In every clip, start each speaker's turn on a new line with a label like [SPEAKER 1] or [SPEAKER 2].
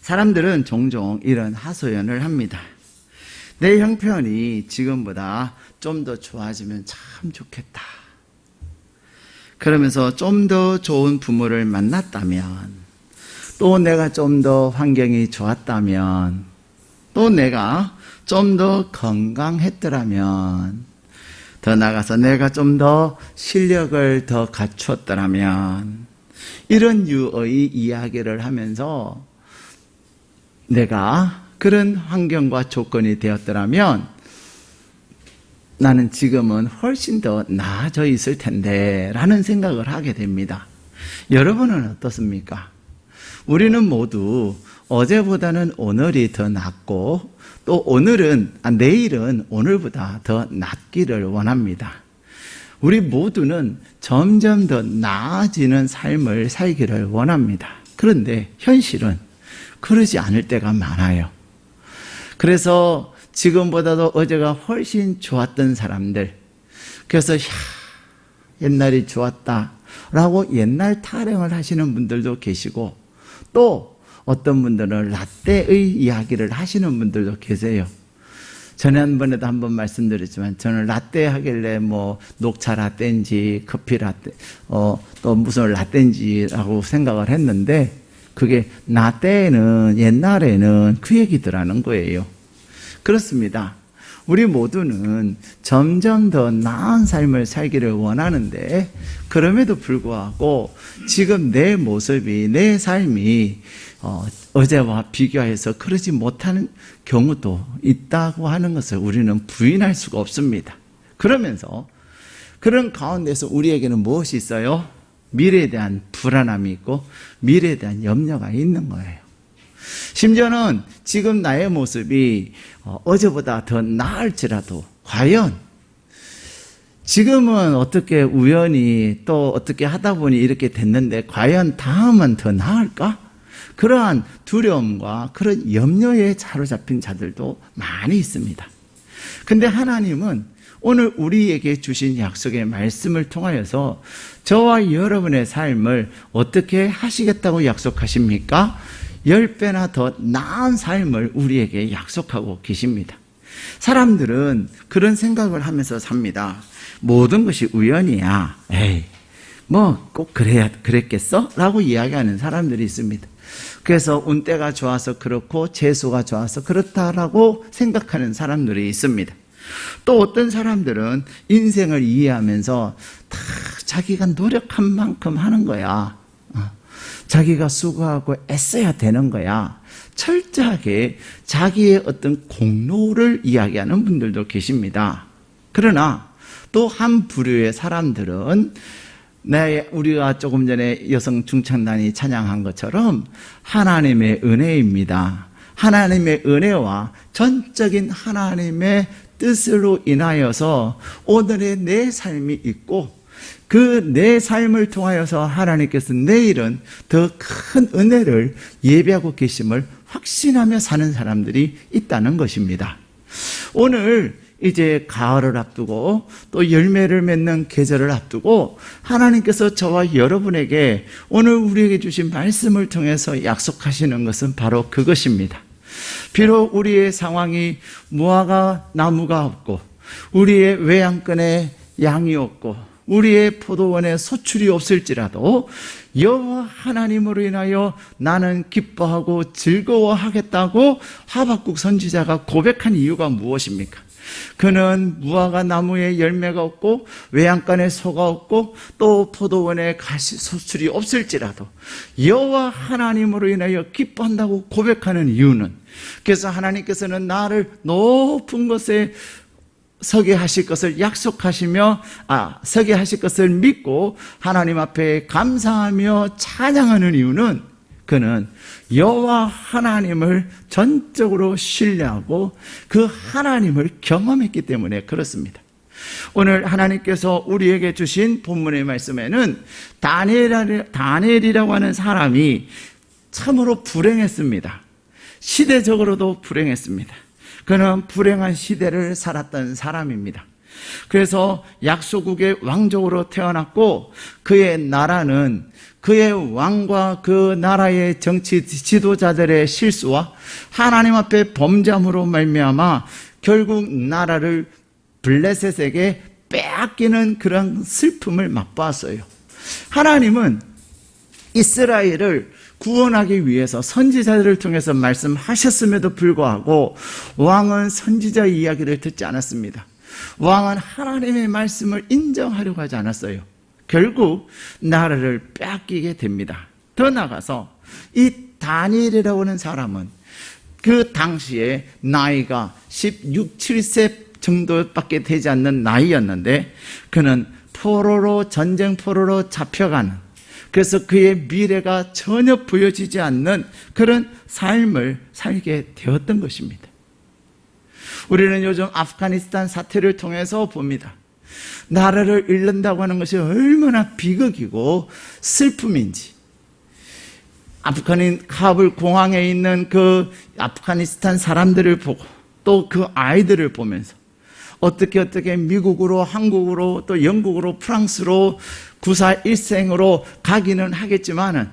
[SPEAKER 1] 사람들은 종종 이런 하소연을 합니다. 내 형편이 지금보다 좀 더 좋아지면 참 좋겠다. 그러면서 좀 더 좋은 부모를 만났다면, 또 내가 좀 더 환경이 좋았다면, 또 내가 좀 더 건강했더라면, 더 나아가서 내가 좀 더 실력을 더 갖추었더라면, 이런 유의 이야기를 하면서 내가 그런 환경과 조건이 되었더라면 나는 지금은 훨씬 더 나아져 있을 텐데 라는 생각을 하게 됩니다. 여러분은 어떻습니까? 우리는 모두 어제보다는 오늘이 더 낫고, 또 내일은 오늘보다 더 낫기를 원합니다. 우리 모두는 점점 더 나아지는 삶을 살기를 원합니다. 그런데 현실은 그러지 않을 때가 많아요. 그래서 지금보다도 어제가 훨씬 좋았던 사람들, 그래서 옛날이 좋았다 라고 옛날 타령을 하시는 분들도 계시고, 또 어떤 분들은 라떼의 이야기를 하시는 분들도 계세요. 지난번에도 한번 말씀드렸지만, 저는 라떼 하길래 녹차 라떼인지 커피 라떼, 또 무슨 라떼인지라고 생각을 했는데, 그게 라떼는 옛날에는 그 얘기더라는 거예요. 그렇습니다. 우리 모두는 점점 더 나은 삶을 살기를 원하는데, 그럼에도 불구하고 지금 내 모습이, 내 삶이 어제와 비교해서 그러지 못하는 경우도 있다고 하는 것을 우리는 부인할 수가 없습니다. 그러면서 그런 가운데서 우리에게는 무엇이 있어요? 미래에 대한 불안함이 있고 미래에 대한 염려가 있는 거예요. 심지어는 지금 나의 모습이 어제보다 더 나을지라도 과연 지금은 어떻게 우연히 또 어떻게 하다 보니 이렇게 됐는데 과연 다음은 더 나을까? 그러한 두려움과 그런 염려에 사로잡힌 자들도 많이 있습니다. 근데 하나님은 오늘 우리에게 주신 약속의 말씀을 통하여서 저와 여러분의 삶을 어떻게 하시겠다고 약속하십니까? 10배나 더 나은 삶을 우리에게 약속하고 계십니다. 사람들은 그런 생각을 하면서 삽니다. 모든 것이 우연이야. 에이, 꼭 그랬겠어? 라고 이야기하는 사람들이 있습니다. 그래서 운때가 좋아서 그렇고 재수가 좋아서 그렇다라고 생각하는 사람들이 있습니다. 또 어떤 사람들은 인생을 이해하면서 다 자기가 노력한 만큼 하는 거야. 자기가 수고하고 애써야 되는 거야. 철저하게 자기의 어떤 공로를 이야기하는 분들도 계십니다. 그러나 또 한 부류의 사람들은 우리가 조금 전에 여성 중창단이 찬양한 것처럼 하나님의 은혜입니다. 하나님의 은혜와 전적인 하나님의 뜻으로 인하여서 오늘의 내 삶이 있고, 그 내 삶을 통하여서 하나님께서 내일은 더 큰 은혜를 예비하고 계심을 확신하며 사는 사람들이 있다는 것입니다. 오늘 이제 가을을 앞두고 또 열매를 맺는 계절을 앞두고 하나님께서 저와 여러분에게 오늘 우리에게 주신 말씀을 통해서 약속하시는 것은 바로 그것입니다. 비록 우리의 상황이 무화과 나무가 없고 우리의 외양간에 양이 없고 우리의 포도원에 소출이 없을지라도 여호와 하나님으로 인하여 나는 기뻐하고 즐거워하겠다고 하박국 선지자가 고백한 이유가 무엇입니까? 그는 무화과 나무에 열매가 없고 외양간에 소가 없고 또 포도원에 소출이 없을지라도 여호와 하나님으로 인하여 기뻐한다고 고백하는 이유는, 그래서 하나님께서는 나를 높은 곳에 서게 하실 것을 약속하시며 서게 하실 것을 믿고 하나님 앞에 감사하며 찬양하는 이유는, 그는 여호와 하나님을 전적으로 신뢰하고 그 하나님을 경험했기 때문에 그렇습니다. 오늘 하나님께서 우리에게 주신 본문의 말씀에는 다니엘이라고 하는 사람이 참으로 불행했습니다. 시대적으로도 불행했습니다. 그는 불행한 시대를 살았던 사람입니다. 그래서 약소국의 왕족으로 태어났고 그의 나라는 그의 왕과 그 나라의 정치 지도자들의 실수와 하나님 앞에 범죄함으로 말미암아 결국 나라를 블레셋에게 빼앗기는 그런 슬픔을 맛보았어요. 하나님은 이스라엘을 구원하기 위해서 선지자들을 통해서 말씀하셨음에도 불구하고 왕은 선지자 이야기를 듣지 않았습니다. 왕은 하나님의 말씀을 인정하려고 하지 않았어요. 결국 나라를 빼앗기게 됩니다. 더 나아가서 이 다니엘이라고 하는 사람은 그 당시에 나이가 16, 7세 정도밖에 되지 않는 나이였는데 그는 전쟁 포로로 잡혀가는, 그래서 그의 미래가 전혀 보여지지 않는 그런 삶을 살게 되었던 것입니다. 우리는 요즘 아프가니스탄 사태를 통해서 봅니다. 나라를 잃는다고 하는 것이 얼마나 비극이고 슬픔인지. 카불 공항에 있는 그 아프가니스탄 사람들을 보고 또 그 아이들을 보면서 어떻게 미국으로, 한국으로, 또 영국으로, 프랑스로 구사 일생으로 가기는 하겠지만은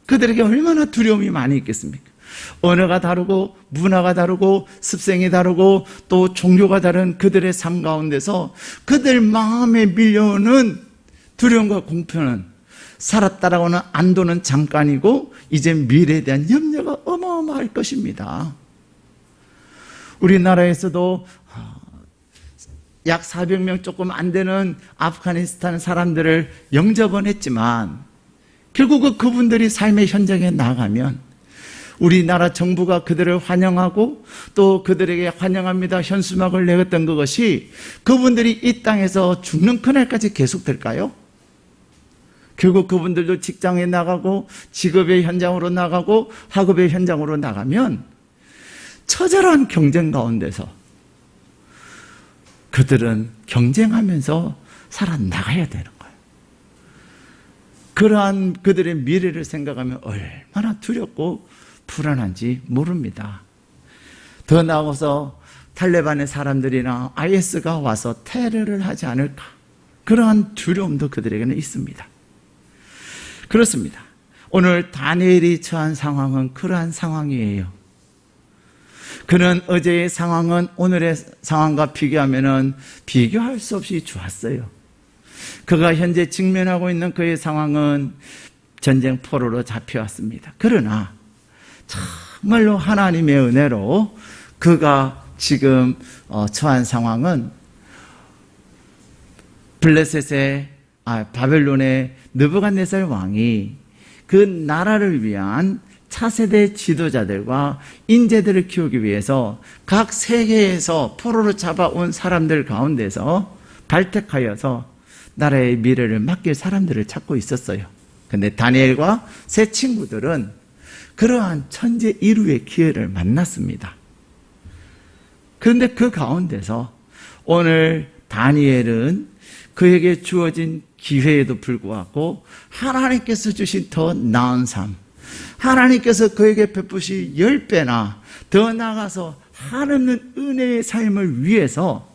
[SPEAKER 1] 그들에게 얼마나 두려움이 많이 있겠습니까? 언어가 다르고 문화가 다르고 습성이 다르고 또 종교가 다른 그들의 삶 가운데서 그들 마음에 밀려오는 두려움과 공포는 살았다라고 하는 안도는 잠깐이고 이제 미래에 대한 염려가 어마어마할 것입니다. 우리나라에서도 약 400명 조금 안 되는 아프가니스탄 사람들을 영접은 했지만 결국 그분들이 삶의 현장에 나가면 우리나라 정부가 그들을 환영하고 또 그들에게 환영합니다 현수막을 내었던 그것이 그분들이 이 땅에서 죽는 그날까지 계속될까요? 결국 그분들도 직장에 나가고 직업의 현장으로 나가고 학업의 현장으로 나가면 처절한 경쟁 가운데서 그들은 경쟁하면서 살아나가야 되는 거예요. 그러한 그들의 미래를 생각하면 얼마나 두렵고 불안한지 모릅니다. 더 나아가서 탈레반의 사람들이나 IS가 와서 테러를 하지 않을까, 그러한 두려움도 그들에게는 있습니다. 그렇습니다. 오늘 다니엘이 처한 상황은 그러한 상황이에요. 그는 어제의 상황은 오늘의 상황과 비교하면 비교할 수 없이 좋았어요. 그가 현재 직면하고 있는 그의 상황은 전쟁 포로로 잡혀왔습니다. 그러나 정말로 하나님의 은혜로 그가 지금 처한 상황은 바벨론의 느부갓네살 왕이 그 나라를 위한 차세대 지도자들과 인재들을 키우기 위해서 각 세계에서 포로로 잡아온 사람들 가운데서 발탁하여서 나라의 미래를 맡길 사람들을 찾고 있었어요. 그런데 다니엘과 세 친구들은 그러한 천재 이루의 기회를 만났습니다. 그런데 그 가운데서 오늘 다니엘은 그에게 주어진 기회에도 불구하고 하나님께서 주신 더 나은 삶, 하나님께서 그에게 베푸시 10배나 더 나아가서 한없는 은혜의 삶을 위해서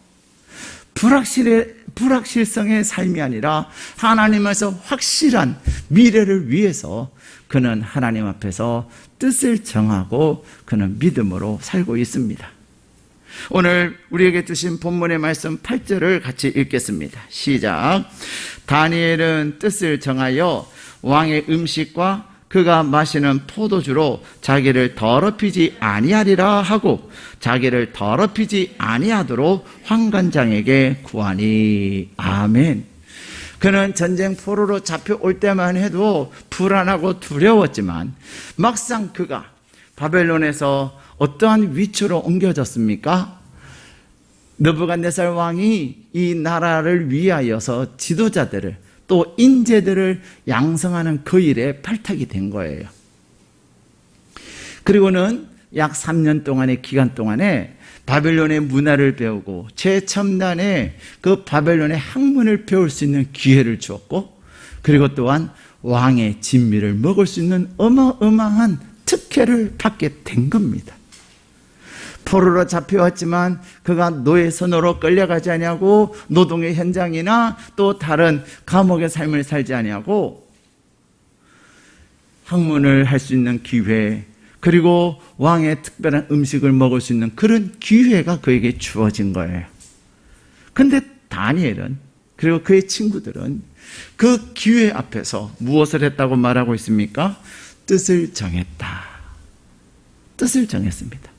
[SPEAKER 1] 불확실성의 삶이 아니라 하나님에서 확실한 미래를 위해서 그는 하나님 앞에서 뜻을 정하고 그는 믿음으로 살고 있습니다. 오늘 우리에게 주신 본문의 말씀 8절을 같이 읽겠습니다. 시작. 다니엘은 뜻을 정하여 왕의 음식과 그가 마시는 포도주로 자기를 더럽히지 아니하리라 하고 자기를 더럽히지 아니하도록 환관장에게 구하니. 아멘. 그는 전쟁 포로로 잡혀올 때만 해도 불안하고 두려웠지만 막상 그가 바벨론에서 어떠한 위치로 옮겨졌습니까? 느부갓네살 왕이 이 나라를 위하여서 지도자들을 또 인재들을 양성하는 그 일에 발탁이 된 거예요. 그리고는 약 3년 동안의 기간 동안에 바벨론의 문화를 배우고 최첨단의 그 바벨론의 학문을 배울 수 있는 기회를 주었고, 그리고 또한 왕의 진미를 먹을 수 있는 어마어마한 특혜를 받게 된 겁니다. 포로로 잡혀왔지만 그가 노예 손으로 끌려가지 아니하고 노동의 현장이나 또 다른 감옥의 삶을 살지 아니하고 학문을 할 수 있는 기회, 그리고 왕의 특별한 음식을 먹을 수 있는 그런 기회가 그에게 주어진 거예요. 근데 다니엘은, 그리고 그의 친구들은 그 기회 앞에서 무엇을 했다고 말하고 있습니까? 뜻을 정했다. 뜻을 정했습니다.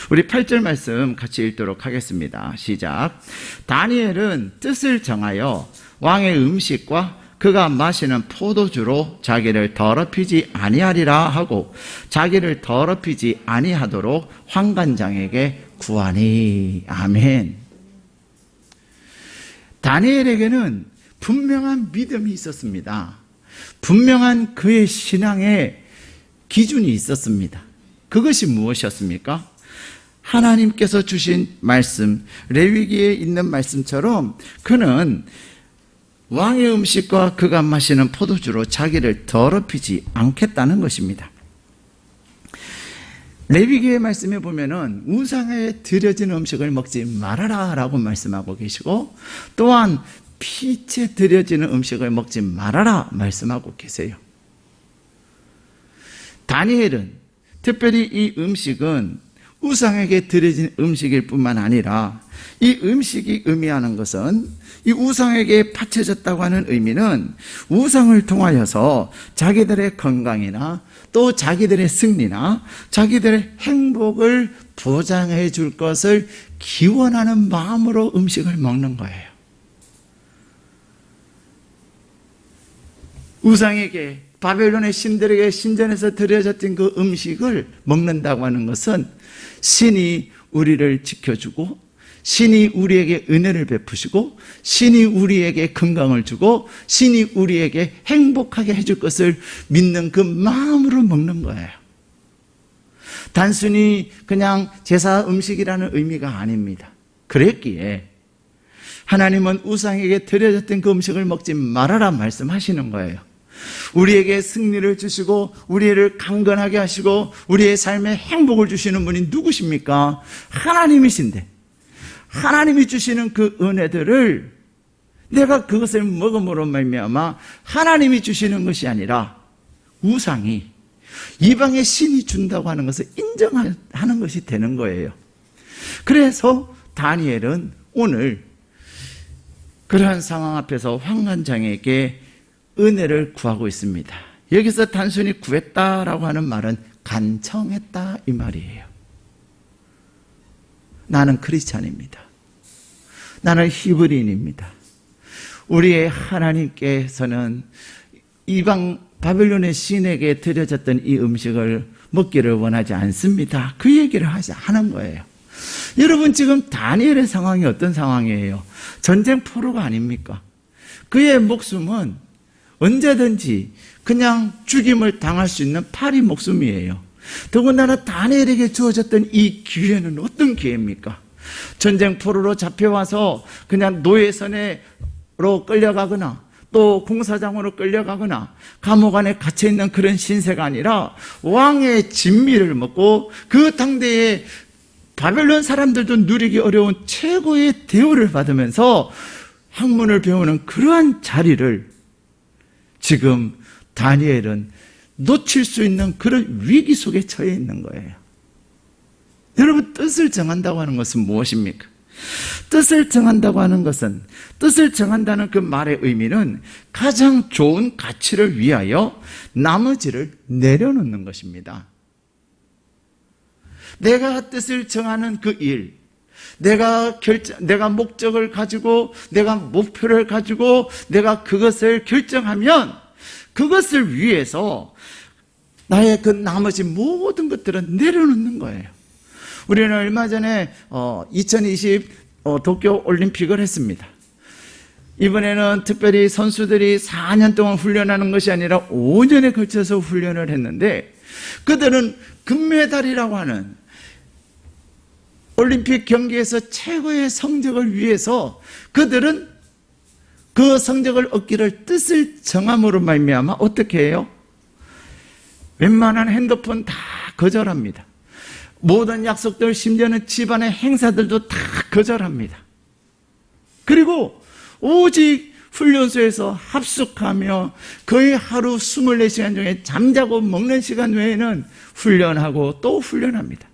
[SPEAKER 1] 우리 8절 말씀 같이 읽도록 하겠습니다. 시작. 다니엘은 뜻을 정하여 왕의 음식과 그가 마시는 포도주로 자기를 더럽히지 아니하리라 하고 자기를 더럽히지 아니하도록 환관장에게 구하니. 아멘. 다니엘에게는 분명한 믿음이 있었습니다. 분명한 그의 신앙의 기준이 있었습니다. 그것이 무엇이었습니까? 하나님께서 주신 말씀, 레위기에 있는 말씀처럼 그는 왕의 음식과 그가 마시는 포도주로 자기를 더럽히지 않겠다는 것입니다. 레위기의 말씀에 보면은 우상에 드려진 음식을 먹지 말아라 라고 말씀하고 계시고, 또한 피체 드려지는 음식을 먹지 말아라 말씀하고 계세요. 다니엘은 특별히 이 음식은 우상에게 드려진 음식일 뿐만 아니라 이 음식이 의미하는 것은, 이 우상에게 바쳐졌다고 하는 의미는 우상을 통하여서 자기들의 건강이나 또 자기들의 승리나 자기들의 행복을 보장해 줄 것을 기원하는 마음으로 음식을 먹는 거예요. 우상에게, 바벨론의 신들에게 신전에서 드려졌던 그 음식을 먹는다고 하는 것은 신이 우리를 지켜주고, 신이 우리에게 은혜를 베푸시고, 신이 우리에게 건강을 주고, 신이 우리에게 행복하게 해줄 것을 믿는 그 마음으로 먹는 거예요. 단순히 그냥 제사 음식이라는 의미가 아닙니다. 그랬기에 하나님은 우상에게 드려졌던 그 음식을 먹지 말아라 말씀하시는 거예요. 우리에게 승리를 주시고 우리를 강건하게 하시고 우리의 삶에 행복을 주시는 분이 누구십니까? 하나님이신데, 하나님이 주시는 그 은혜들을 내가 그것을 먹음으로 말미암아 하나님이 주시는 것이 아니라 우상이, 이방의 신이 준다고 하는 것을 인정하는 것이 되는 거예요. 그래서 다니엘은 오늘 그러한 상황 앞에서 환관장에게 은혜를 구하고 있습니다. 여기서 단순히 구했다라고 하는 말은 간청했다 이 말이에요. 나는 크리스찬입니다. 나는 히브리인입니다. 우리의 하나님께서는 이방 바벨론의 신에게 드려졌던 이 음식을 먹기를 원하지 않습니다. 그 얘기를 하는 거예요. 여러분, 지금 다니엘의 상황이 어떤 상황이에요? 전쟁 포로가 아닙니까? 그의 목숨은 언제든지 그냥 죽임을 당할 수 있는 파리 목숨이에요. 더군다나 다니엘에게 주어졌던 이 기회는 어떤 기회입니까? 전쟁 포로로 잡혀와서 그냥 노예선으로 끌려가거나 또 공사장으로 끌려가거나 감옥 안에 갇혀있는 그런 신세가 아니라 왕의 진미를 먹고 그 당대의 바벨론 사람들도 누리기 어려운 최고의 대우를 받으면서 학문을 배우는 그러한 자리를 지금 다니엘은 놓칠 수 있는 그런 위기 속에 처해 있는 거예요. 여러분, 뜻을 정한다고 하는 것은 무엇입니까? 뜻을 정한다고 하는 것은, 뜻을 정한다는 그 말의 의미는 가장 좋은 가치를 위하여 나머지를 내려놓는 것입니다. 내가 뜻을 정하는 그 일, 내가 목적을 가지고, 내가 목표를 가지고, 내가 그것을 결정하면 그것을 위해서 나의 그 나머지 모든 것들은 내려놓는 거예요. 우리는 얼마 전에 2020 도쿄 올림픽을 했습니다. 이번에는 특별히 선수들이 4년 동안 훈련하는 것이 아니라 5년에 걸쳐서 훈련을 했는데, 그들은 금메달이라고 하는 올림픽 경기에서 최고의 성적을 위해서 그들은 그 성적을 얻기를 뜻을 정함으로 말미암아 어떻게 해요? 웬만한 핸드폰 다 거절합니다. 모든 약속들, 심지어는 집안의 행사들도 다 거절합니다. 그리고 오직 훈련소에서 합숙하며 거의 하루 24시간 중에 잠자고 먹는 시간 외에는 훈련하고 또 훈련합니다.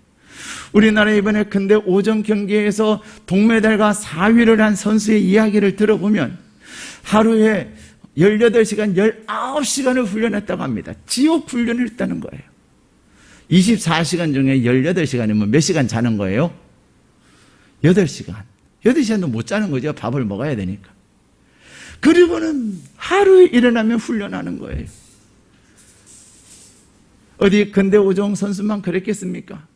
[SPEAKER 1] 우리나라 이번에 근대 오전 경기에서 동메달과 4위를 한 선수의 이야기를 들어보면 하루에 18시간, 19시간을 훈련했다고 합니다. 지옥 훈련을 했다는 거예요. 24시간 중에 18시간이면 몇 시간 자는 거예요? 8시간. 8시간도 못 자는 거죠. 밥을 먹어야 되니까. 그리고는 하루에 일어나면 훈련하는 거예요. 어디 근대 오종 선수만 그랬겠습니까?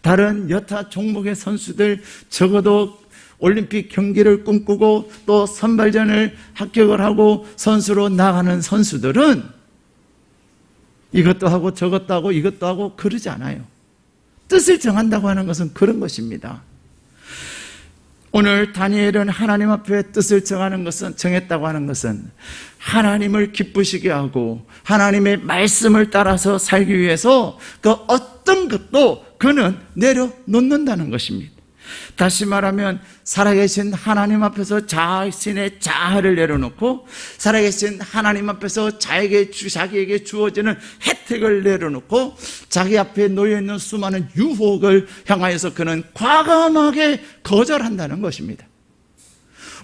[SPEAKER 1] 다른 여타 종목의 선수들 적어도 올림픽 경기를 꿈꾸고 또 선발전을 합격을 하고 선수로 나가는 선수들은 이것도 하고 저것도 하고 이것도 하고 그러지 않아요. 뜻을 정한다고 하는 것은 그런 것입니다. 오늘 다니엘은 하나님 앞에 뜻을 정했다고 하는 것은 하나님을 기쁘시게 하고 하나님의 말씀을 따라서 살기 위해서 그 어떤 것도 그는 내려놓는다는 것입니다. 다시 말하면 살아계신 하나님 앞에서 자신의 자아를 내려놓고 살아계신 하나님 앞에서 자기에게 주어지는 혜택을 내려놓고 자기 앞에 놓여있는 수많은 유혹을 향하여서 그는 과감하게 거절한다는 것입니다.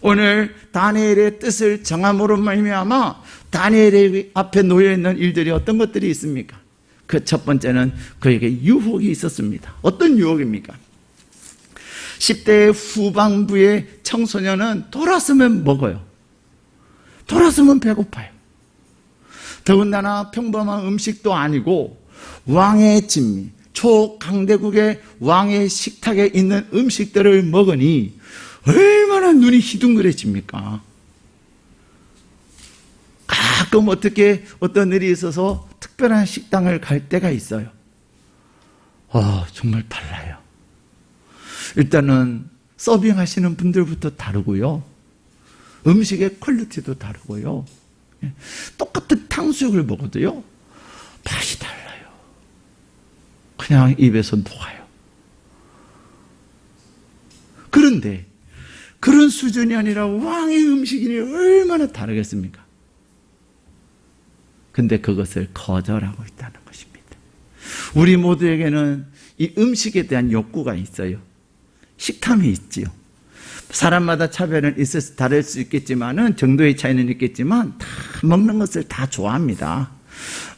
[SPEAKER 1] 오늘 다니엘의 뜻을 정함으로 말미암아 다니엘의 앞에 놓여있는 일들이 어떤 것들이 있습니까? 그 첫 번째는 그에게 유혹이 있었습니다. 어떤 유혹입니까? 10대 후반부의 청소년은 돌아서면 먹어요. 돌아서면 배고파요. 더군다나 평범한 음식도 아니고 왕의 진미, 초강대국의 왕의 식탁에 있는 음식들을 먹으니 얼마나 눈이 희둥그레집니까? 가끔 어떤 일이 있어서 특별한 식당을 갈 때가 있어요. 정말 달라요. 일단은 서빙하시는 분들부터 다르고요. 음식의 퀄리티도 다르고요. 똑같은 탕수육을 먹어도요. 맛이 달라요. 그냥 입에서 녹아요. 그런데 그런 수준이 아니라 왕의 음식이니 얼마나 다르겠습니까? 근데 그것을 거절하고 있다는 것입니다. 우리 모두에게는 이 음식에 대한 욕구가 있어요. 식탐이 있지요. 사람마다 차별은 있어서 다를 수 있겠지만은 정도의 차이는 있겠지만 다 먹는 것을 다 좋아합니다.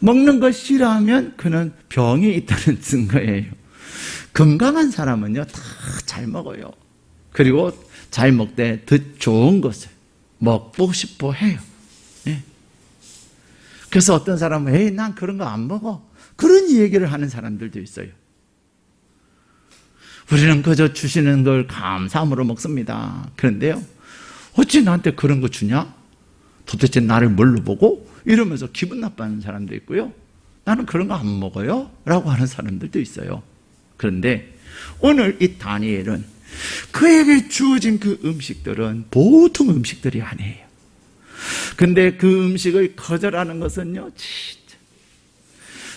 [SPEAKER 1] 먹는 것 싫어하면 그는 병이 있다는 증거예요. 건강한 사람은요 다 잘 먹어요. 그리고 잘 먹되 더 좋은 것을 먹고 싶어 해요. 예. 그래서 어떤 사람은 에이 난 그런 거 안 먹어. 그런 얘기를 하는 사람들도 있어요. 우리는 그저 주시는 걸 감사함으로 먹습니다. 그런데요, 어찌 나한테 그런 거 주냐? 도대체 나를 뭘로 보고? 이러면서 기분 나빠하는 사람도 있고요. 나는 그런 거 안 먹어요? 라고 하는 사람들도 있어요. 그런데 오늘 이 다니엘은 그에게 주어진 그 음식들은 보통 음식들이 아니에요. 근데 그 음식을 거절하는 것은요, 진짜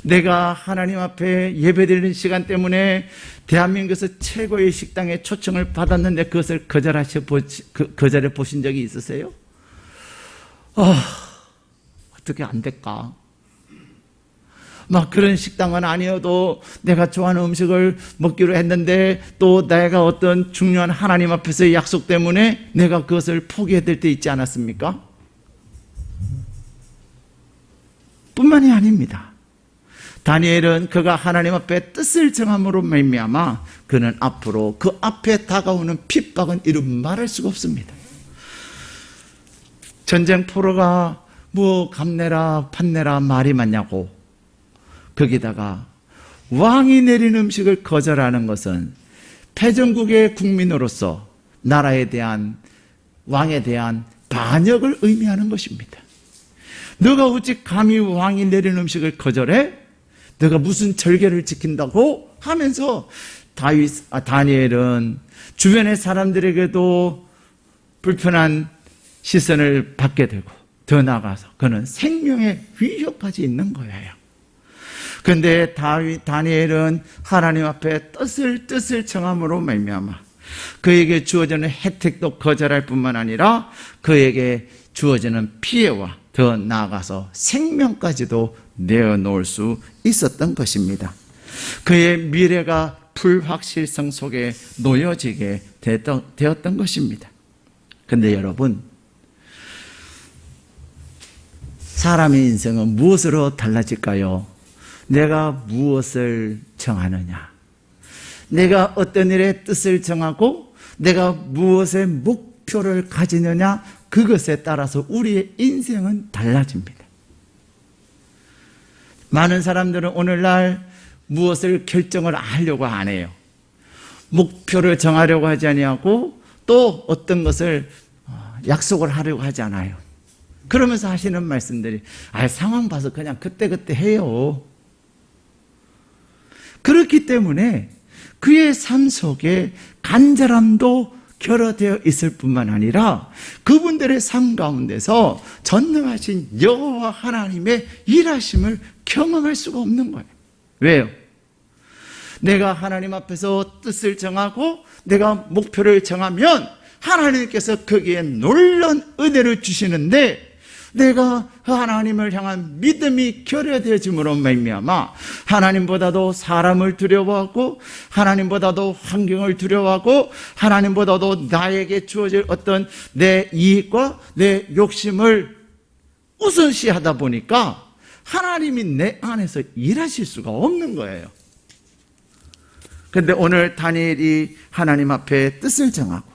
[SPEAKER 1] 내가 하나님 앞에 예배드리는 시간 때문에 대한민국에서 최고의 식당에 초청을 받았는데 그것을 거절해 보신 적이 있으세요? 어떻게 안 될까? 막 그런 식당은 아니어도 내가 좋아하는 음식을 먹기로 했는데 또 내가 어떤 중요한 하나님 앞에서의 약속 때문에 내가 그것을 포기해야 될 때 있지 않았습니까? 뿐만이 아닙니다. 다니엘은 그가 하나님 앞에 뜻을 정함으로 말미암아 그는 앞으로 그 앞에 다가오는 핍박은 이루 말할 수가 없습니다. 전쟁 포로가 뭐 감내라 판내라 말이 많냐고. 거기다가 왕이 내린 음식을 거절하는 것은 패전국의 국민으로서 나라에 대한 왕에 대한 반역을 의미하는 것입니다. 너가 어찌 감히 왕이 내린 음식을 거절해? 너가 무슨 절개를 지킨다고? 하면서 다니엘은 주변의 사람들에게도 불편한 시선을 받게 되고 더 나아가서 그는 생명의 위협까지 있는 거예요. 근데 다니엘은 하나님 앞에 뜻을 청함으로 말미암아 그에게 주어지는 혜택도 거절할 뿐만 아니라 그에게 주어지는 피해와 더 나아가서 생명까지도 내어놓을 수 있었던 것입니다. 그의 미래가 불확실성 속에 놓여지게 되었던 것입니다. 근데 여러분, 사람의 인생은 무엇으로 달라질까요? 내가 무엇을 정하느냐, 내가 어떤 일의 뜻을 정하고 내가 무엇의 목표를 가지느냐, 그것에 따라서 우리의 인생은 달라집니다. 많은 사람들은 오늘날 무엇을 결정을 하려고 안 해요. 목표를 정하려고 하지 아니하고 또 어떤 것을 약속을 하려고 하지 않아요. 그러면서 하시는 말씀들이 상황 봐서 그냥 그때그때 해요. 그렇기 때문에 그의 삶 속에 간절함도 결여되어 있을 뿐만 아니라 그분들의 삶 가운데서 전능하신 여호와 하나님의 일하심을 경험할 수가 없는 거예요. 왜요? 내가 하나님 앞에서 뜻을 정하고 내가 목표를 정하면 하나님께서 거기에 놀라운 은혜를 주시는데, 내가 하나님을 향한 믿음이 결여되어짐으로 말미암아 하나님보다도 사람을 두려워하고 하나님보다도 환경을 두려워하고 하나님보다도 나에게 주어질 어떤 내 이익과 내 욕심을 우선시하다 보니까 하나님이 내 안에서 일하실 수가 없는 거예요. 그런데 오늘 다니엘이 하나님 앞에 뜻을 정하고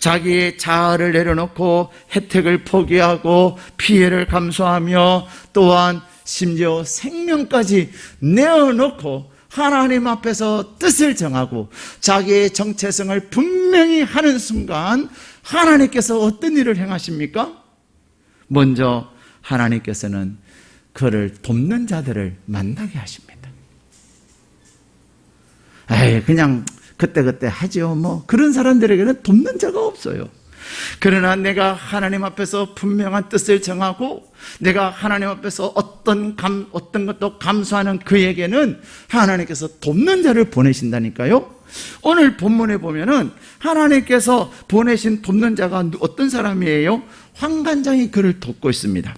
[SPEAKER 1] 자기의 자아를 내려놓고 혜택을 포기하고 피해를 감수하며 또한 심지어 생명까지 내어놓고 하나님 앞에서 뜻을 정하고 자기의 정체성을 분명히 하는 순간 하나님께서 어떤 일을 행하십니까? 먼저 하나님께서는 그를 돕는 자들을 만나게 하십니다. 그냥 그때그때 하죠. 그런 사람들에게는 돕는 자가 없어요. 그러나 내가 하나님 앞에서 분명한 뜻을 정하고 내가 하나님 앞에서 어떤 것도 감수하는 그에게는 하나님께서 돕는 자를 보내신다니까요. 오늘 본문에 보면은 하나님께서 보내신 돕는 자가 어떤 사람이에요? 환관장이 그를 돕고 있습니다.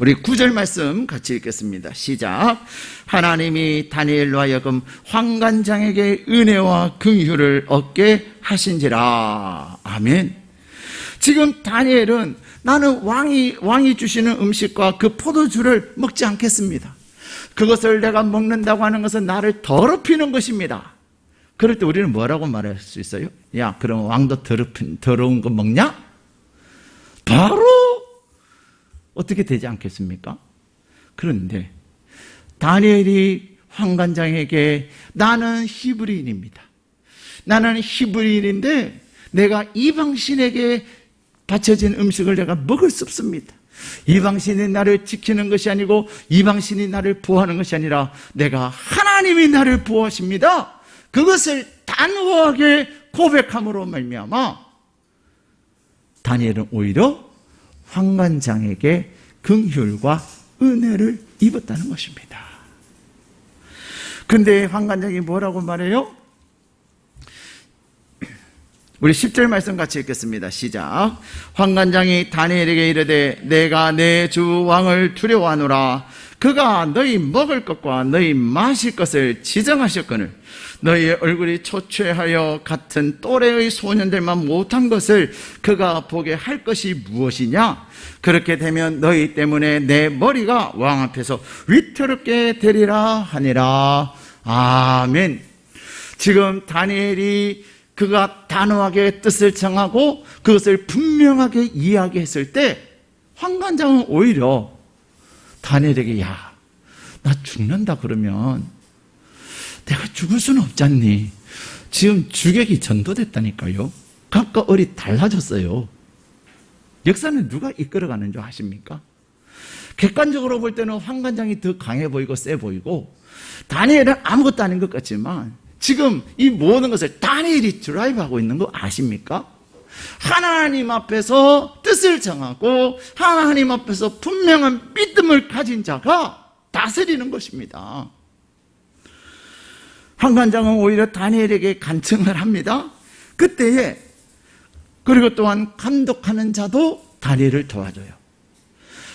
[SPEAKER 1] 우리 9절 말씀 같이 읽겠습니다. 시작. 하나님이 다니엘로 하여금 환관장에게 은혜와 긍휼을 얻게 하신지라. 아멘. 지금 다니엘은 나는 왕이 주시는 음식과 그 포도주를 먹지 않겠습니다. 그것을 내가 먹는다고 하는 것은 나를 더럽히는 것입니다. 그럴 때 우리는 뭐라고 말할 수 있어요? 야, 그럼 왕도 더러운 거 먹냐? 바로 어떻게 되지 않겠습니까? 그런데 다니엘이 환관장에게 나는 히브리인입니다. 나는 히브리인인데 내가 이방신에게 바쳐진 음식을 내가 먹을 수 없습니다. 이방신이 나를 지키는 것이 아니고 이방신이 나를 보호하는 것이 아니라 내가 하나님이 나를 보호하십니다. 그것을 단호하게 고백함으로 말미암아 다니엘은 오히려 환관장에게 긍휼과 은혜를 입었다는 것입니다. 그런데 환관장이 뭐라고 말해요? 우리 10절 말씀 같이 읽겠습니다. 시작. 환관장이 다니엘에게 이르되 내가 내 주 왕을 두려워하노라. 그가 너희 먹을 것과 너희 마실 것을 지정하셨거늘 너희의 얼굴이 초췌하여 같은 또래의 소년들만 못한 것을 그가 보게 할 것이 무엇이냐? 그렇게 되면 너희 때문에 내 머리가 왕 앞에서 위태롭게 되리라 하니라. 아멘. 지금 다니엘이 그가 단호하게 뜻을 정하고 그것을 분명하게 이야기했을 때 환관장은 오히려 다니엘에게 야, 나 죽는다 그러면 내가 죽을 수는 없잖니. 지금 주객이 전도됐다니까요. 각과 얼이 달라졌어요. 역사는 누가 이끌어가는 줄 아십니까? 객관적으로 볼 때는 환관장이 더 강해 보이고 세 보이고 다니엘은 아무것도 아닌 것 같지만 지금 이 모든 것을 다니엘이 드라이브하고 있는 거 아십니까? 하나님 앞에서 뜻을 정하고 하나님 앞에서 분명한 믿음을 가진 자가 다 다스리는 것입니다. 환관장은 오히려 다니엘에게 간청을 합니다. 그때에 그리고 또한 감독하는 자도 다니엘을 도와줘요.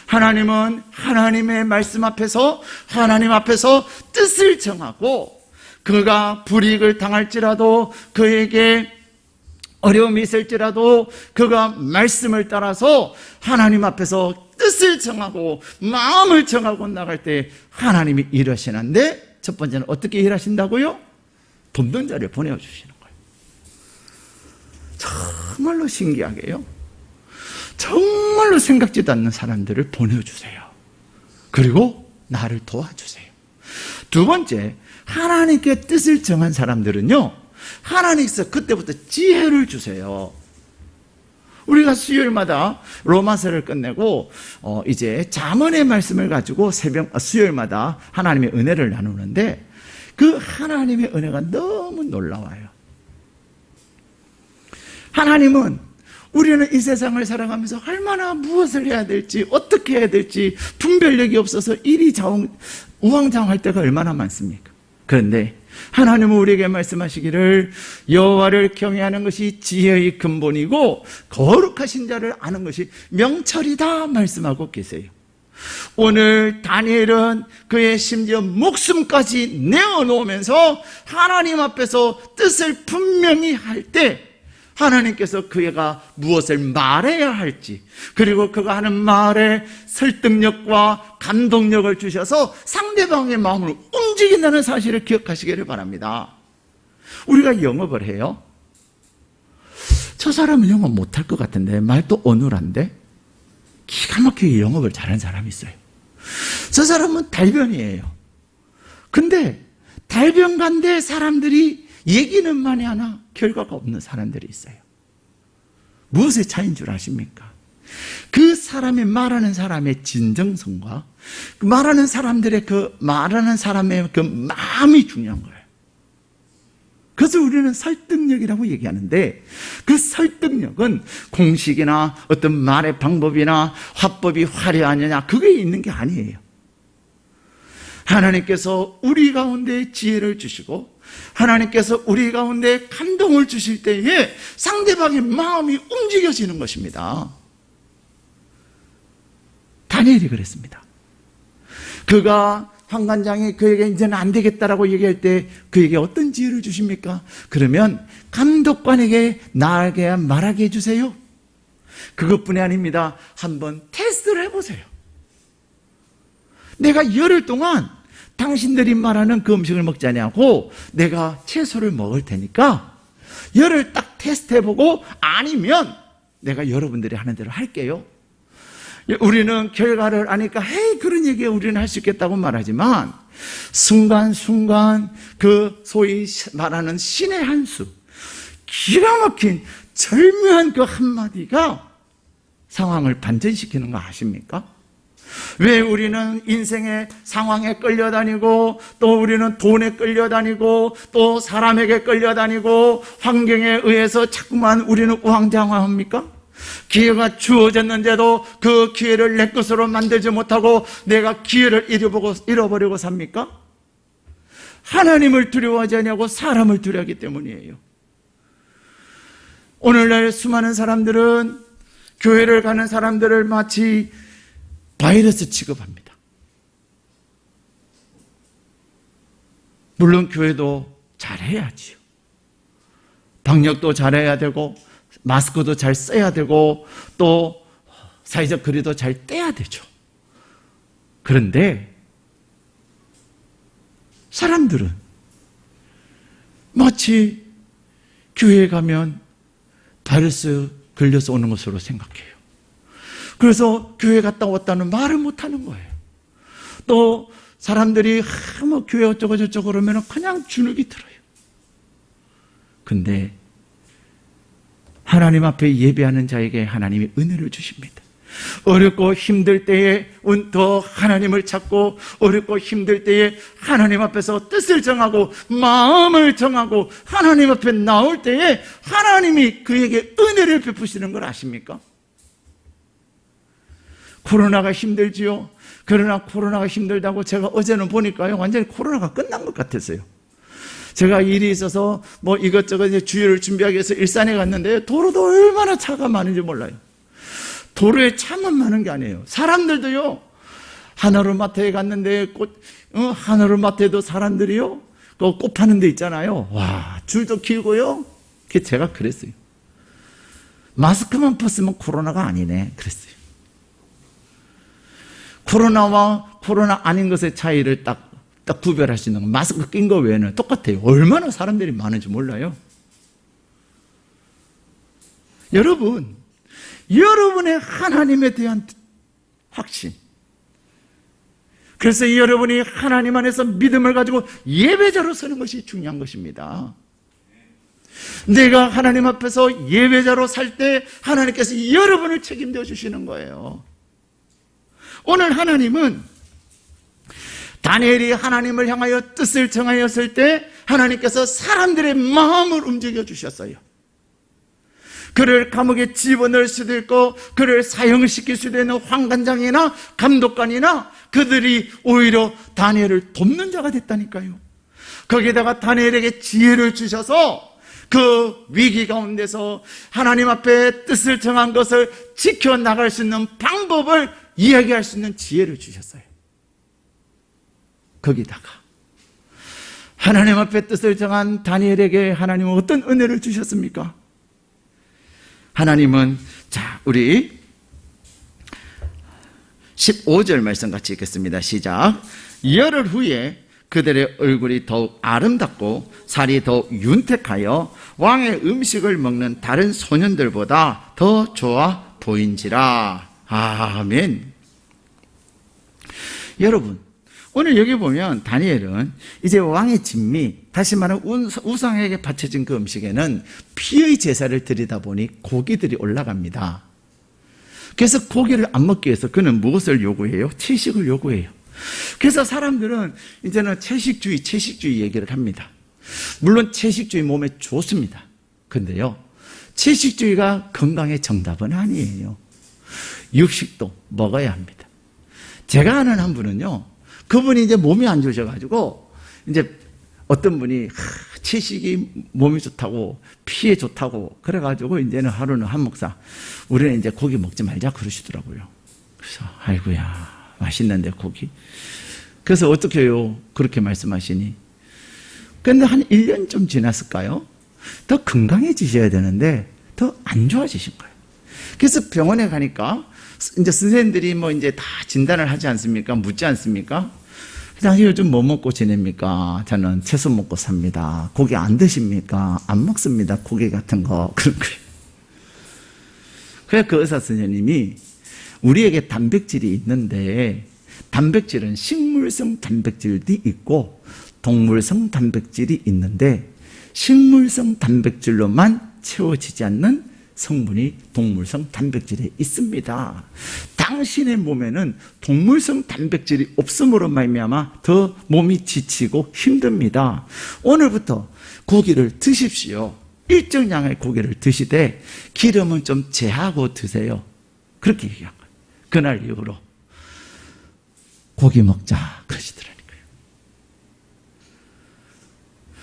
[SPEAKER 1] 하나님은 하나님의 말씀 앞에서 하나님 앞에서 뜻을 정하고 그가 불이익을 당할지라도 그에게 어려움이 있을지라도 그가 말씀을 따라서 하나님 앞에서 뜻을 정하고 마음을 정하고 나갈 때 하나님이 일하시는데 첫 번째는 어떻게 일하신다고요? 돕는 자를 보내주시는 거예요. 정말로 신기하게요. 정말로 생각지도 않는 사람들을 보내주세요. 그리고 나를 도와주세요. 두 번째, 하나님께 뜻을 정한 사람들은요, 하나님께서 그때부터 지혜를 주세요. 우리가 수요일마다 로마서를 끝내고 이제 잠언의 말씀을 가지고 수요일마다 하나님의 은혜를 나누는데 그 하나님의 은혜가 너무 놀라워요. 하나님은 우리는 이 세상을 살아가면서 얼마나 무엇을 해야 될지 어떻게 해야 될지 분별력이 없어서 우왕좌왕할 때가 얼마나 많습니까? 그런데 하나님은 우리에게 말씀하시기를 여호와를 경외하는 것이 지혜의 근본이고 거룩하신 자를 아는 것이 명철이다 말씀하고 계세요. 오늘 다니엘은 그의 심지어 목숨까지 내어놓으면서 하나님 앞에서 뜻을 분명히 할 때 하나님께서 그가 무엇을 말해야 할지 그리고 그가 하는 말에 설득력과 감동력을 주셔서 상대방의 마음을 움직인다는 사실을 기억하시기를 바랍니다. 우리가 영업을 해요. 저 사람은 영업 못할 것 같은데 말도 어눌한데 기가 막히게 영업을 잘하는 사람이 있어요. 저 사람은 달변이에요. 근데 달변가인데 사람들이 얘기는 많이 하나 결과가 없는 사람들이 있어요. 무엇의 차이인 줄 아십니까? 그 사람이 말하는 사람의 진정성과 말하는 사람들의 말하는 사람의 그 마음이 중요한 거예요. 그래서 우리는 설득력이라고 얘기하는데 그 설득력은 공식이나 어떤 말의 방법이나 화법이 화려하느냐 그게 있는 게 아니에요. 하나님께서 우리 가운데 지혜를 주시고 하나님께서 우리 가운데 감동을 주실 때에 상대방의 마음이 움직여지는 것입니다. 다니엘이 그랬습니다. 그가 환관장이 그에게 이제는 안 되겠다라고 얘기할 때 그에게 어떤 지혜를 주십니까? 그러면 감독관에게 나에게 말하게 해주세요. 그것뿐이 아닙니다. 한번 테스트를 해보세요. 내가 열흘 동안 당신들이 말하는 그 음식을 먹지 아니하고 내가 채소를 먹을 테니까 열흘 딱 테스트해보고 아니면 내가 여러분들이 하는 대로 할게요. 우리는 결과를 아니까 헤이 그런 얘기 우리는 할 수 있겠다고 말하지만 순간순간 그 소위 말하는 신의 한 수 기가 막힌 절묘한 그 한마디가 상황을 반전시키는 거 아십니까? 왜 우리는 인생의 상황에 끌려다니고 또 우리는 돈에 끌려다니고 또 사람에게 끌려다니고 환경에 의해서 자꾸만 우리는 우왕좌왕합니까? 기회가 주어졌는데도 그 기회를 내 것으로 만들지 못하고 내가 기회를 잃어버리고 삽니까? 하나님을 두려워하지 않냐고 사람을 두려워하기 때문이에요. 오늘날 수많은 사람들은 교회를 가는 사람들을 마치 바이러스 취급합니다. 물론 교회도 잘해야지요. 방역도 잘해야 되고 마스크도 잘 써야 되고 또 사회적 거리도 잘 떼야 되죠. 그런데 사람들은 마치 교회에 가면 바이러스 걸려서 오는 것으로 생각해요. 그래서 교회 갔다 왔다는 말을 못하는 거예요. 또 사람들이 뭐 교회 어쩌고 저쩌고 그러면 그냥 주눅이 들어요. 근데 하나님 앞에 예배하는 자에게 하나님이 은혜를 주십니다. 어렵고 힘들 때에 더 하나님을 찾고 어렵고 힘들 때에 하나님 앞에서 뜻을 정하고 마음을 정하고 하나님 앞에 나올 때에 하나님이 그에게 은혜를 베푸시는 걸 아십니까? 코로나가 힘들지요. 그러나 코로나가 힘들다고 제가 어제는 보니까요, 완전히 코로나가 끝난 것 같았어요. 제가 일이 있어서 뭐 이것저것 이제 주일을 준비하기 위해서 일산에 갔는데 도로도 얼마나 차가 많은지 몰라요. 도로에 차만 많은 게 아니에요. 사람들도요, 하나로마트에 갔는데 하나로마트에도 사람들이요, 그 꽃 파는 데 있잖아요. 와, 줄도 길고요. 제가 그랬어요. 마스크만 벗으면 코로나가 아니네. 그랬어요. 코로나와 코로나 아닌 것의 차이를 딱 구별할 수 있는 건 마스크 낀 거 외에는 똑같아요. 얼마나 사람들이 많은지 몰라요. 여러분, 여러분의 하나님에 대한 확신. 그래서 여러분이 하나님 안에서 믿음을 가지고 예배자로 서는 것이 중요한 것입니다. 내가 하나님 앞에서 예배자로 살 때 하나님께서 여러분을 책임져 주시는 거예요. 오늘 하나님은 다니엘이 하나님을 향하여 뜻을 정하였을 때 하나님께서 사람들의 마음을 움직여 주셨어요. 그를 감옥에 집어넣을 수도 있고 그를 사형시킬 수도 있는 환관장이나 감독관이나 그들이 오히려 다니엘을 돕는 자가 됐다니까요. 거기에다가 다니엘에게 지혜를 주셔서 그 위기 가운데서 하나님 앞에 뜻을 정한 것을 지켜나갈 수 있는 방법을 이야기할 수 있는 지혜를 주셨어요. 거기다가 하나님 앞에 뜻을 정한 다니엘에게 하나님은 어떤 은혜를 주셨습니까? 하나님은, 자, 우리 15절 말씀 같이 읽겠습니다. 시작. 열흘 후에 그들의 얼굴이 더욱 아름답고 살이 더욱 윤택하여 왕의 음식을 먹는 다른 소년들보다 더 좋아 보인지라. 아멘. 여러분, 오늘 여기 보면 다니엘은 이제 왕의 진미, 다시 말하면 우상에게 바쳐진 그 음식에는 피의 제사를 드리다 보니 고기들이 올라갑니다. 그래서 고기를 안 먹기 위해서 그는 무엇을 요구해요? 채식을 요구해요. 그래서 사람들은 이제는 채식주의 얘기를 합니다. 물론 채식주의 몸에 좋습니다. 근데요, 채식주의가 건강의 정답은 아니에요. 육식도 먹어야 합니다. 제가 아는 한 분은요, 그분이 이제 몸이 안 좋으셔가지고, 이제 어떤 분이 채식이 몸이 좋다고, 피에 좋다고, 그래가지고 이제는 하루는 한 목사, 우리는 이제 고기 먹지 말자 그러시더라고요. 그래서, 아이고야, 맛있는데 고기. 그래서 어떻게 해요? 그렇게 말씀하시니. 근데 한 1년 좀 지났을까요? 더 건강해지셔야 되는데, 더 안 좋아지신 거예요. 그래서 병원에 가니까, 이제 선생님들이 뭐 이제 다 진단을 하지 않습니까? 묻지 않습니까? 당신 요즘 뭐 먹고 지냅니까? 저는 채소 먹고 삽니다. 고기 안 드십니까? 안 먹습니다. 고기 같은 거. 그런 거예요. 그래서 그 의사 선생님이 우리에게 단백질이 있는데, 단백질은 식물성 단백질도 있고 동물성 단백질이 있는데, 식물성 단백질로만 채워지지 않는 성분이 동물성 단백질에 있습니다. 당신의 몸에는 동물성 단백질이 없음으로 말미암아 더 몸이 지치고 힘듭니다. 오늘부터 고기를 드십시오. 일정량의 고기를 드시되 기름은 좀 제하고 드세요. 그렇게 얘기한 거예요. 그날 이후로 고기 먹자 그러시더라고요.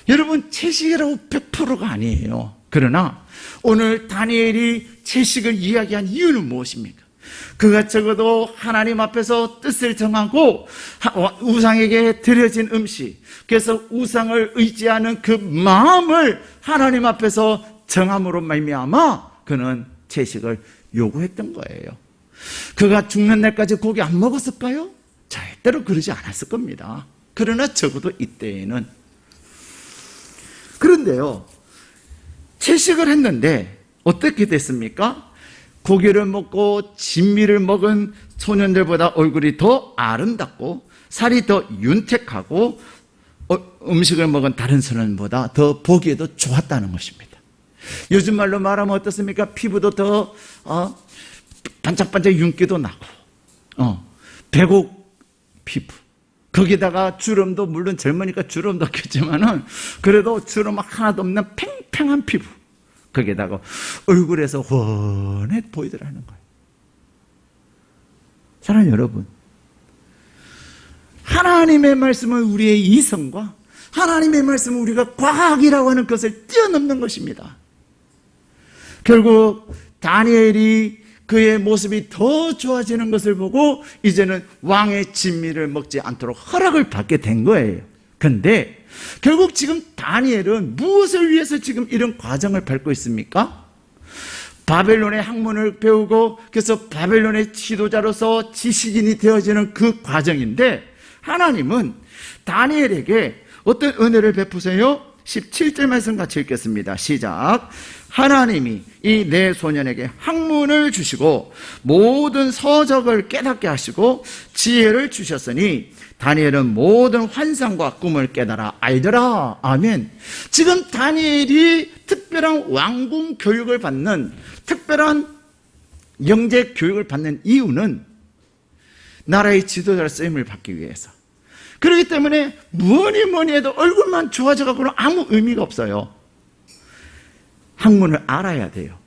[SPEAKER 1] 여러분, 채식이라고 100%가 아니에요. 그러나 오늘 다니엘이 채식을 이야기한 이유는 무엇입니까? 그가 적어도 하나님 앞에서 뜻을 정하고 우상에게 드려진 음식, 그래서 우상을 의지하는 그 마음을 하나님 앞에서 정함으로 말미암아 그는 채식을 요구했던 거예요. 그가 죽는 날까지 고기 안 먹었을까요? 절대로 그러지 않았을 겁니다. 그러나 적어도 이때에는. 그런데요, 채식을 했는데 어떻게 됐습니까? 고기를 먹고 진미를 먹은 소년들보다 얼굴이 더 아름답고 살이 더 윤택하고 음식을 먹은 다른 소년보다 더 보기에도 좋았다는 것입니다. 요즘 말로 말하면 어떻습니까? 피부도 더 반짝반짝 윤기도 나고 백옥 피부, 거기다가 주름도, 물론 젊으니까 주름도 없겠지만은 그래도 주름 하나도 없는 팽팽한 피부, 거기다가 얼굴에서 훤해 보이더라는 거예요. 사랑하는 여러분, 하나님의 말씀은 우리의 이성과 하나님의 말씀은 우리가 과학이라고 하는 것을 뛰어넘는 것입니다. 결국 다니엘이 그의 모습이 더 좋아지는 것을 보고 이제는 왕의 진미를 먹지 않도록 허락을 받게 된 거예요. 그런데 결국 지금 다니엘은 무엇을 위해서 지금 이런 과정을 밟고 있습니까? 바벨론의 학문을 배우고 그래서 바벨론의 지도자로서 지식인이 되어지는 그 과정인데, 하나님은 다니엘에게 어떤 은혜를 베푸세요? 17절 말씀 같이 읽겠습니다. 시작. 하나님이 이 내 소년에게 학문을 주시고 모든 서적을 깨닫게 하시고 지혜를 주셨으니 다니엘은 모든 환상과 꿈을 깨달아 알더라. 아멘. 지금 다니엘이 특별한 왕궁 교육을 받는, 특별한 영재 교육을 받는 이유는 나라의 지도자로 쓰임을 받기 위해서. 그렇기 때문에 뭐니 해도 얼굴만 좋아져가고는 아무 의미가 없어요. 학문을 알아야 돼요.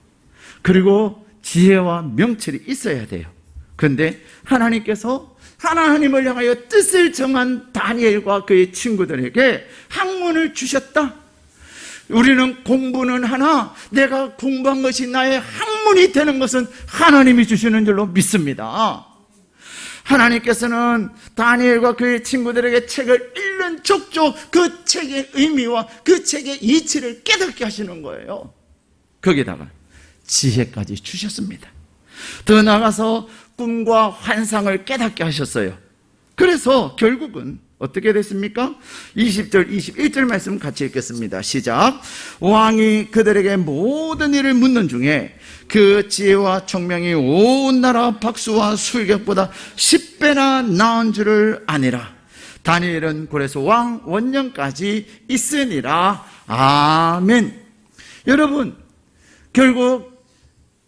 [SPEAKER 1] 그리고 지혜와 명철이 있어야 돼요. 그런데 하나님께서 하나님을 향하여 뜻을 정한 다니엘과 그의 친구들에게 학문을 주셨다. 우리는 공부는 하나, 내가 공부한 것이 나의 학문이 되는 것은 하나님이 주시는 줄로 믿습니다. 하나님께서는 다니엘과 그의 친구들에게 책을 읽는 족족 그 책의 의미와 그 책의 이치를 깨닫게 하시는 거예요. 거기다가 지혜까지 주셨습니다. 더 나아가서 꿈과 환상을 깨닫게 하셨어요. 그래서 결국은 어떻게 됐습니까? 20절, 21절 말씀 같이 읽겠습니다. 시작. 왕이 그들에게 모든 일을 묻는 중에 그 지혜와 총명이 온 나라 박수와 술객보다 10배나 나은 줄을 아니라. 다니엘은 그래서 왕 원년까지 있으니라. 아멘. 여러분, 결국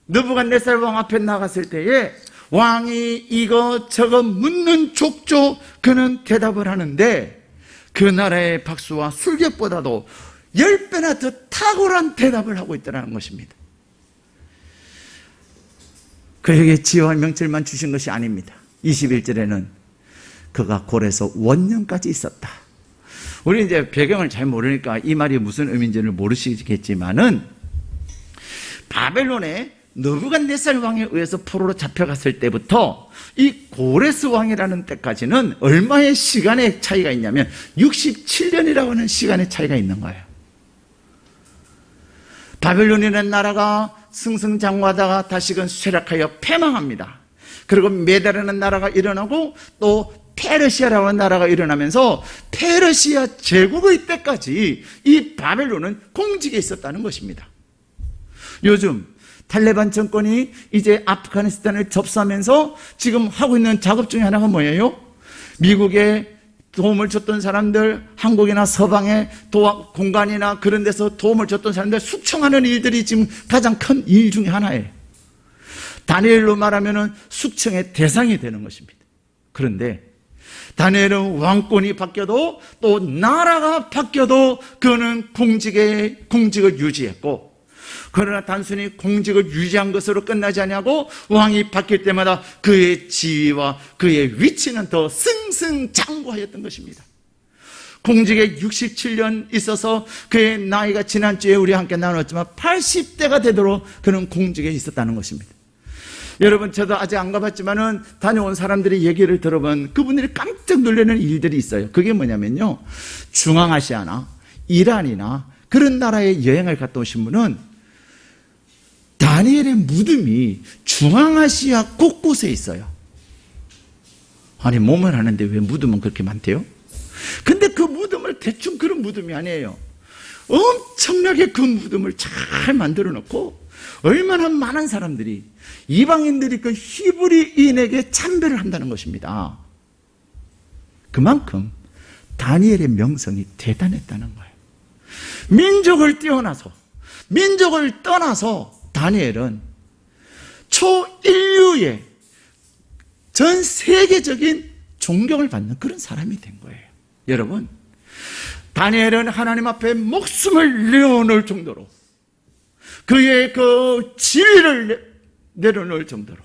[SPEAKER 1] 느부갓네살 왕 앞에 나갔을 때에 왕이 이것저것 묻는 족족 그는 대답을 하는데 그 나라의 박수와 술객보다도 10배나 더 탁월한 대답을 하고 있다는 것입니다. 그에게 지혜와 명철만 주신 것이 아닙니다. 21절에는 그가 골에서 원년까지 있었다. 우리 이제 배경을 잘 모르니까 이 말이 무슨 의미인지를 모르시겠지만은 바벨론의 느부갓네살 왕에 의해서 포로로 잡혀갔을 때부터 이 고레스 왕이라는 때까지는 얼마의 시간의 차이가 있냐면 67년이라고 하는 시간의 차이가 있는 거예요. 바벨론이라는 나라가 승승장구하다가 다시금 쇠락하여 패망합니다. 그리고 메데라는 나라가 일어나고 또 페르시아라는 나라가 일어나면서 페르시아 제국의 때까지 이 바벨론은 공직에 있었다는 것입니다. 요즘 탈레반 정권이 이제 아프가니스탄을 접수하면서 지금 하고 있는 작업 중에 하나가 뭐예요? 미국에 도움을 줬던 사람들, 한국이나 서방의 공간이나 그런 데서 도움을 줬던 사람들 숙청하는 일들이 지금 가장 큰 일 중에 하나예요. 다니엘로 말하면 숙청의 대상이 되는 것입니다. 그런데 다니엘은 왕권이 바뀌어도 또 나라가 바뀌어도 그는 공직을 유지했고, 그러나 단순히 공직을 유지한 것으로 끝나지 아니하고 왕이 바뀔 때마다 그의 지위와 그의 위치는 더 승승장구하였던 것입니다. 공직에 67년 있어서 그의 나이가 지난주에 우리 함께 나눴지만 80대가 되도록 그는 공직에 있었다는 것입니다. 여러분, 저도 아직 안 가봤지만은 다녀온 사람들이 얘기를 들어보면 그분들이 깜짝 놀라는 일들이 있어요. 그게 뭐냐면요, 중앙아시아나 이란이나 그런 나라에 여행을 갔다 오신 분은 다니엘의 무덤이 중앙아시아 곳곳에 있어요. 아니, 몸을 하는데 왜 무덤은 그렇게 많대요? 근데 그 무덤을 대충 그런 무덤이 아니에요. 엄청나게 그 무덤을 잘 만들어 놓고 얼마나 많은 사람들이, 이방인들이 그 히브리인에게 참배를 한다는 것입니다. 그만큼 다니엘의 명성이 대단했다는 거예요. 민족을 떠나서 다니엘은 초인류의 전 세계적인 존경을 받는 그런 사람이 된 거예요. 여러분, 다니엘은 하나님 앞에 목숨을 내어놓을 정도로, 그의 그 지위를 내려놓을 정도로,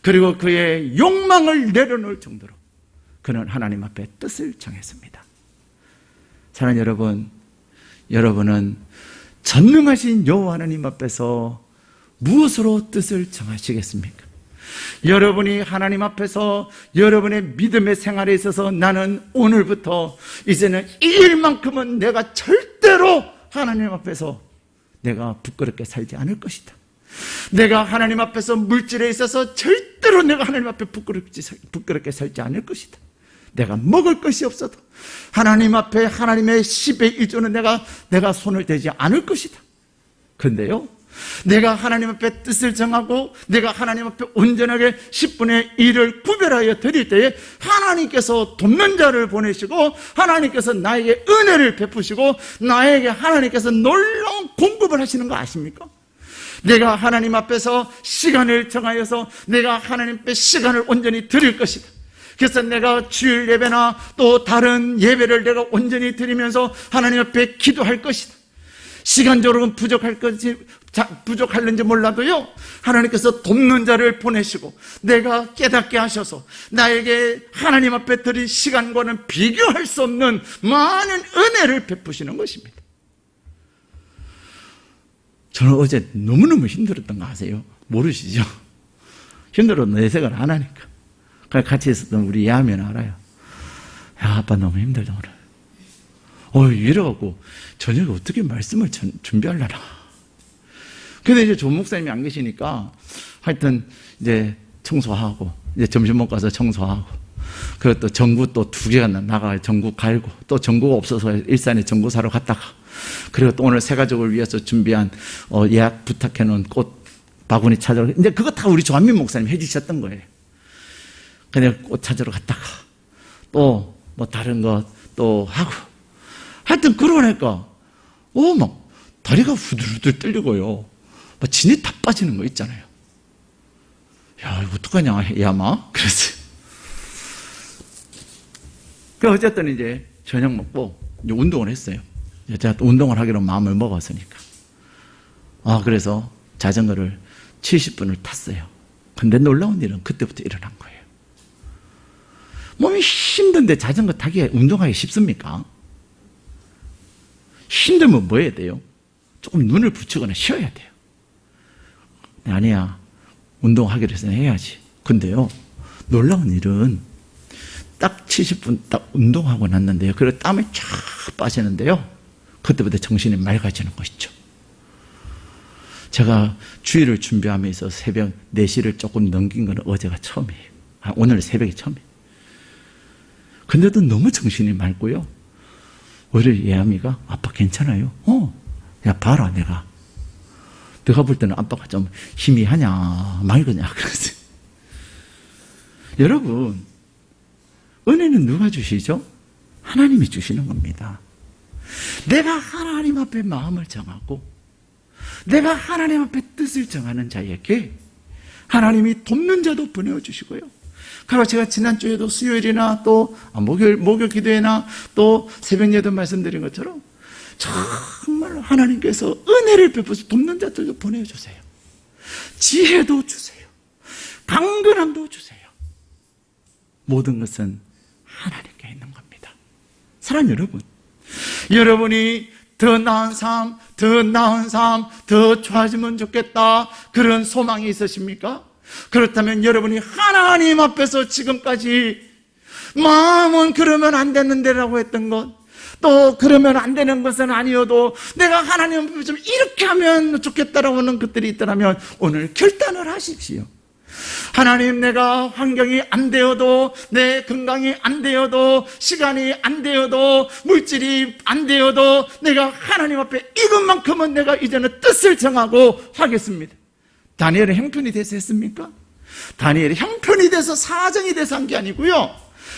[SPEAKER 1] 그리고 그의 욕망을 내려놓을 정도로 그는 하나님 앞에 뜻을 정했습니다. 사랑하는 여러분, 여러분은 전능하신 여호와 하나님 앞에서 무엇으로 뜻을 정하시겠습니까? 여러분이 하나님 앞에서 여러분의 믿음의 생활에 있어서 나는 오늘부터 이제는 이 일만큼은 내가 절대로 하나님 앞에서 내가 부끄럽게 살지 않을 것이다. 내가 하나님 앞에서 물질에 있어서 절대로 내가 하나님 앞에 부끄럽게 살지 않을 것이다. 내가 먹을 것이 없어도 하나님 앞에 하나님의 10의 1조는 내가 손을 대지 않을 것이다. 그런데요, 내가 하나님 앞에 뜻을 정하고 내가 하나님 앞에 온전하게 10분의 1을 구별하여 드릴 때에 하나님께서 돕는 자를 보내시고 하나님께서 나에게 은혜를 베푸시고 나에게 하나님께서 놀라운 공급을 하시는 거 아십니까? 내가 하나님 앞에서 시간을 정하여서 내가 하나님 앞에 시간을 온전히 드릴 것이다. 그래서 내가 주일 예배나 또 다른 예배를 내가 온전히 드리면서 하나님 앞에 기도할 것이다. 시간적으로는 부족할는지 몰라도요, 하나님께서 돕는 자를 보내시고 내가 깨닫게 하셔서 나에게 하나님 앞에 드릴 시간과는 비교할 수 없는 많은 은혜를 베푸시는 것입니다. 저는 어제 너무너무 힘들었던 거 아세요? 모르시죠? 힘들어도 내색을 안 하니까. 같이 있었던 우리 야매는 알아요. 야, 아빠 너무 힘들다 오늘. 이래갖고 저녁에 어떻게 말씀을 준비하려나. 근데 이제 조 목사님이 안 계시니까 하여튼 이제 청소하고 이제 점심 먹고 가서 청소하고 그리고 또 전구 또 2개가 나가 전구 갈고 또 전구가 없어서 일산에 전구 사러 갔다가 그리고 또 오늘 새 가족을 위해서 준비한 예약 부탁해 놓은 꽃 바구니 찾으러 이제 그거 다 우리 조한민 목사님 해주셨던 거예요. 그냥 꽃 찾으러 갔다가 또 뭐 다른 것 또 하고 하여튼 그러니까 막 다리가 후들후들 떨리고요. 막 진이 다 빠지는 거 있잖아요. 야, 이거 어떡하냐, 야마. 그랬어요. 그 어쨌든 이제 저녁 먹고 이제 운동을 했어요. 제가 또 운동을 하기로 마음을 먹었으니까. 그래서 자전거를 70분을 탔어요. 근데 놀라운 일은 그때부터 일어난 거예요. 몸이 힘든데 자전거 타기에 운동하기 쉽습니까? 힘들면 뭐 해야 돼요? 조금 눈을 붙이거나 쉬어야 돼요. 아니야, 운동하기로 해서 해야지. 근데요, 놀라운 일은 딱 70분 딱 운동하고 났는데요, 그리고 땀이 쫙 빠지는데요, 그때부터 정신이 맑아지는 것이죠. 제가 주일을 준비하면서 새벽 4시를 조금 넘긴 건 어제가 처음이에요. 오늘 새벽이 처음이에요. 근데도 너무 정신이 맑고요. 우리 예아미가 아빠 괜찮아요? 야, 봐라, 내가 볼 때는 아빠가 좀 희미하냐, 맑으냐, 그랬어요. 여러분, 은혜는 누가 주시죠? 하나님이 주시는 겁니다. 내가 하나님 앞에 마음을 정하고, 내가 하나님 앞에 뜻을 정하는 자에게 하나님이 돕는 자도 보내주시고요. 그리고 제가 지난주에도 수요일이나 또 목요일 기도회나 또 새벽 예도 말씀드린 것처럼 정말 하나님께서 은혜를 베푸시 돕는 자들도 보내주세요. 지혜도 주세요. 강건함도 주세요. 모든 것은 하나님께 있는 겁니다. 사랑하는 여러분, 여러분이 더 나은 삶, 더 좋아지면 좋겠다, 그런 소망이 있으십니까? 그렇다면 여러분이 하나님 앞에서 지금까지 마음은 그러면 안 되는데라고 했던 것, 또 그러면 안 되는 것은 아니어도 내가 하나님 앞에 좀 이렇게 하면 좋겠다라고 하는 것들이 있더라면 오늘 결단을 하십시오. 하나님, 내가 환경이 안 되어도, 내 건강이 안 되어도, 시간이 안 되어도, 물질이 안 되어도 내가 하나님 앞에 이것만큼은 내가 이제는 뜻을 정하고 하겠습니다. 다니엘은 형편이 돼서 했습니까? 다니엘이 형편이 돼서 사정이 돼서 한 게 아니고요,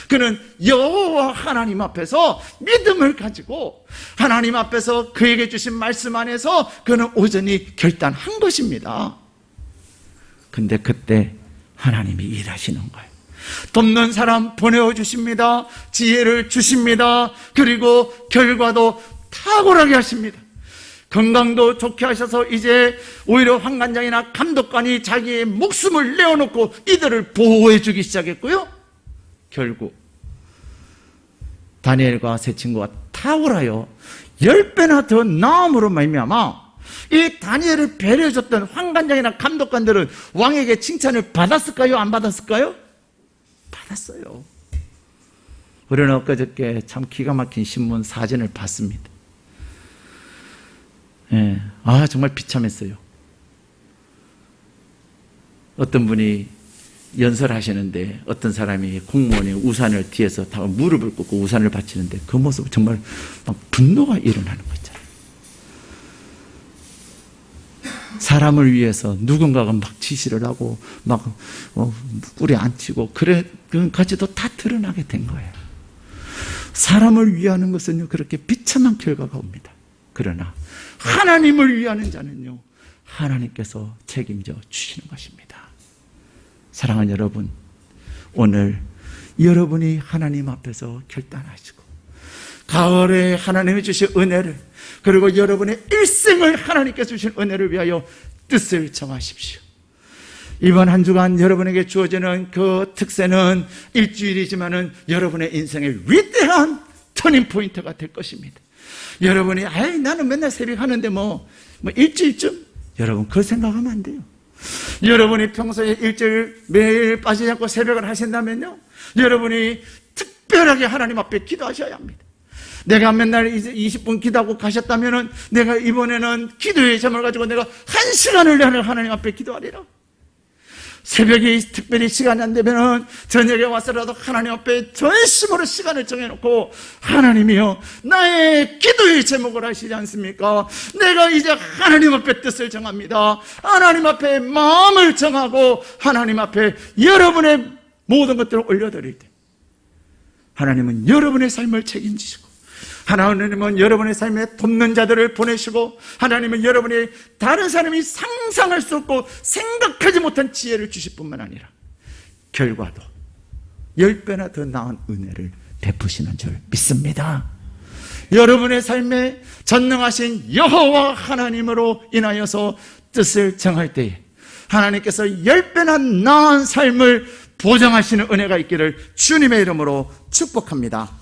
[SPEAKER 1] 그는 여호와 하나님 앞에서 믿음을 가지고 하나님 앞에서 그에게 주신 말씀 안에서 그는 오전히 결단한 것입니다. 근데 그때 하나님이 일하시는 거예요. 돕는 사람 보내주십니다. 지혜를 주십니다. 그리고 결과도 탁월하게 하십니다. 건강도 좋게 하셔서 이제 오히려 환관장이나 감독관이 자기의 목숨을 내어놓고 이들을 보호해 주기 시작했고요, 결국 다니엘과 세 친구가 탁월하여 10배나 더 나음으로 말미암아 이 다니엘을 배려해줬던 환관장이나 감독관들은 왕에게 칭찬을 받았을까요? 안 받았을까요? 받았어요. 우리는 엊그저께 참 기가 막힌 신문 사진을 봤습니다. 예, 정말 비참했어요. 어떤 분이 연설하시는데 어떤 사람이 공무원이 우산을 뒤에서 다 무릎을 꿇고 우산을 받치는데 그 모습 정말 막 분노가 일어나는 거 있잖아요. 사람을 위해서 누군가가 막 지시를 하고 막 꿀에 앉히고 그래 그 가지도 다 드러나게 된 거예요. 사람을 위하는 것은요 그렇게 비참한 결과가 옵니다. 그러나 하나님을 위하는 자는요 하나님께서 책임져 주시는 것입니다. 사랑하는 여러분, 오늘 여러분이 하나님 앞에서 결단하시고 가을에 하나님이 주신 은혜를 그리고 여러분의 일생을 하나님께서 주신 은혜를 위하여 뜻을 정하십시오. 이번 한 주간 여러분에게 주어지는 그 특세는 일주일이지만은 여러분의 인생의 위대한 터닝 포인트가 될 것입니다. 여러분이 나는 맨날 새벽 하는데 뭐 일주일쯤 여러분 그걸 생각하면 안 돼요. 여러분이 평소에 일주일 매일 빠지지 않고 새벽을 하신다면요 여러분이 특별하게 하나님 앞에 기도하셔야 합니다. 내가 맨날 이제 20분 기도하고 가셨다면은 내가 이번에는 기도의 잠을 가지고 내가 1시간을 하나님 앞에 기도하리라. 새벽에 특별히 시간이 안 되면은 저녁에 와서라도 하나님 앞에 전심으로 시간을 정해놓고 하나님이여 나의 기도의 제목을 하시지 않습니까? 내가 이제 하나님 앞에 뜻을 정합니다. 하나님 앞에 마음을 정하고 하나님 앞에 여러분의 모든 것들을 올려드릴 때 하나님은 여러분의 삶을 책임지시고 하나님은 여러분의 삶에 돕는 자들을 보내시고 하나님은 여러분이 다른 사람이 상상할 수 없고 생각하지 못한 지혜를 주실 뿐만 아니라 결과도 10배나 더 나은 은혜를 베푸시는 줄 믿습니다. 여러분의 삶에 전능하신 여호와 하나님으로 인하여서 뜻을 정할 때에 하나님께서 10배나 나은 삶을 보장하시는 은혜가 있기를 주님의 이름으로 축복합니다.